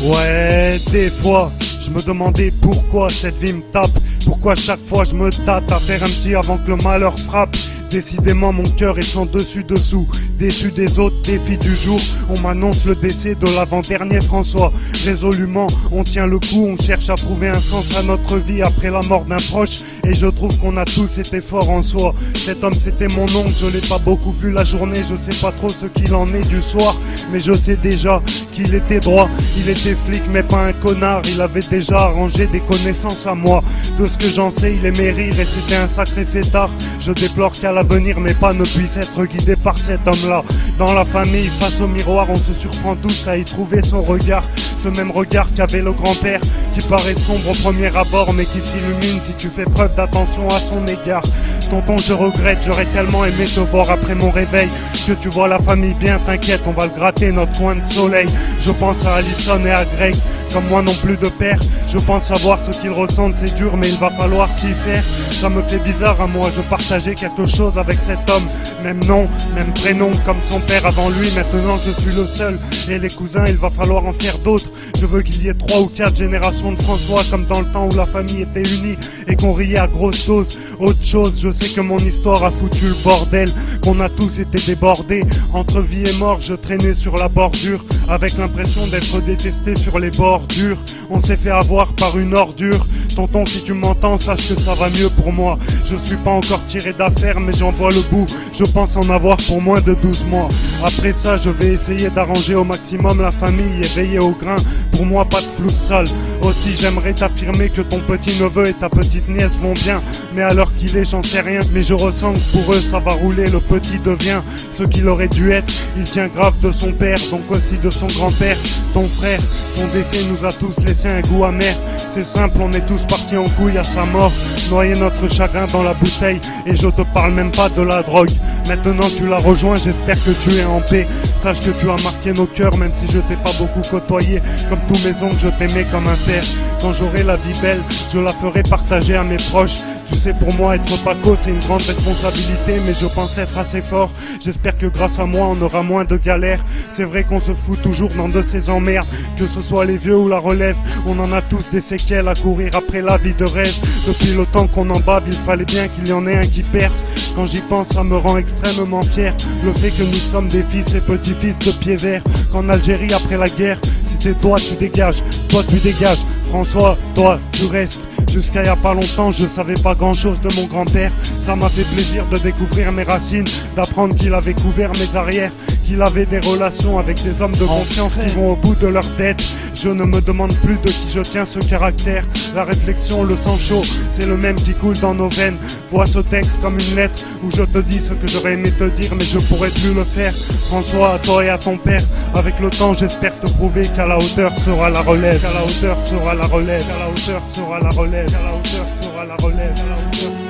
Ouais, des fois, je me demandais pourquoi cette vie me tape. Pourquoi chaque fois je me tâte à faire un petit avant que le malheur frappe. Décidément mon cœur est sans dessus-dessous. Déçu des autres défis du jour, on m'annonce le décès de l'avant-dernier François. Résolument, on tient le coup, on cherche à trouver un sens à notre vie après la mort d'un proche. Et je trouve qu'on a tous été forts en soi. Cet homme c'était mon oncle, je l'ai pas beaucoup vu la journée. Je sais pas trop ce qu'il en est du soir, mais je sais déjà qu'il était droit. Il était flic mais pas un connard, il avait déjà arrangé des connaissances à moi. De ce que j'en sais, il aimait rire et c'était un sacré fêtard. Je déplore qu'à l'avenir mes pas ne puissent être guidés par cet homme-là. Dans la famille, face au miroir, on se surprend tous à y trouver son regard. Ce même regard qu'avait le grand-père, qui paraît sombre au premier abord, mais qui s'illumine si tu fais preuve d'attention à son égard. Tonton, je regrette, j'aurais tellement aimé te voir après mon réveil. Que tu vois la famille bien, t'inquiète, on va le gratter, notre coin de soleil. Je pense à Alison et à Greg, comme moi non plus de père. Je pense savoir ce qu'ils ressentent, c'est dur, mais il va falloir s'y faire. Ça me fait bizarre à moi, je partageais quelque chose avec cet homme. Même nom, même prénom, comme son père avant lui, maintenant je suis le seul. Et les cousins, il va falloir en faire d'autres. Je veux qu'il y ait 3 ou 4 générations de François, comme dans le temps où la famille était unie et qu'on riait à grosse dose. Autre chose, je sais que mon histoire a foutu le bordel, qu'on a tous été débordés. Entre vie et mort, je traînais sur la bordure, avec l'impression d'être détesté sur les bordures. On s'est fait avoir par une ordure. Tonton, si tu m'entends, sache que ça va mieux pour moi. Je suis pas encore tiré d'affaire, mais j'en vois le bout. Je pense en avoir pour moins de 12 mois. Après ça, je vais essayer d'arranger au maximum la famille et veiller au grain. Pour moi, pas de flou sale. Aussi, j'aimerais t'affirmer que ton petit-neveu et ta petite-nièce vont bien. Mais à l'heure qu'il est, j'en sais rien. Mais je ressens que pour eux, ça va rouler. Le petit devient ce qu'il aurait dû être. Il tient grave de son père, donc aussi de son grand-père. Ton frère, son décès nous a tous laissé un goût amer. C'est simple, on est tous partis en couille à sa mort. Noyer notre chagrin dans la bouteille. Et je te parle même pas de la drogue. Maintenant tu l'as rejoint, j'espère que tu es en paix. Sache que tu as marqué nos cœurs, même si je t'ai pas beaucoup côtoyé. Comme tous mes oncles, je t'aimais comme un père. Quand j'aurai la vie belle, je la ferai partager à mes proches. Tu sais, pour moi, être Paco, c'est une grande responsabilité, mais je pense être assez fort. J'espère que grâce à moi, on aura moins de galères. C'est vrai qu'on se fout toujours dans de ces emmerdes, que ce soit les vieux ou la relève. On en a tous des séquelles à courir après la vie de rêve. Depuis le temps qu'on en bave, il fallait bien qu'il y en ait un qui perce. Quand j'y pense, ça me rend extrêmement fier. Le fait que nous sommes des fils et petits-fils de pieds verts. Qu'en Algérie, après la guerre, si c'est toi, tu dégages. Toi, tu dégages. François, toi, tu restes. Jusqu'à il y a pas longtemps, je savais pas grand chose de mon grand-père. Ça m'a fait plaisir de découvrir mes racines, d'apprendre qu'il avait couvert mes arrières, qu'il avait des relations avec des hommes de confiance qui vont au bout de leur dette. Je ne me demande plus de qui je tiens ce caractère. La réflexion, le sang chaud, c'est le même qui coule dans nos veines. Vois ce texte comme une lettre où je te dis ce que j'aurais aimé te dire, mais je pourrais plus le faire. François, à toi et à ton père, avec le temps j'espère te prouver qu'à la hauteur sera la relève. Qu'à la hauteur sera la relève. Qu'à la hauteur sera la relève. Qu'à la hauteur sera la relève. Qu'à la hauteur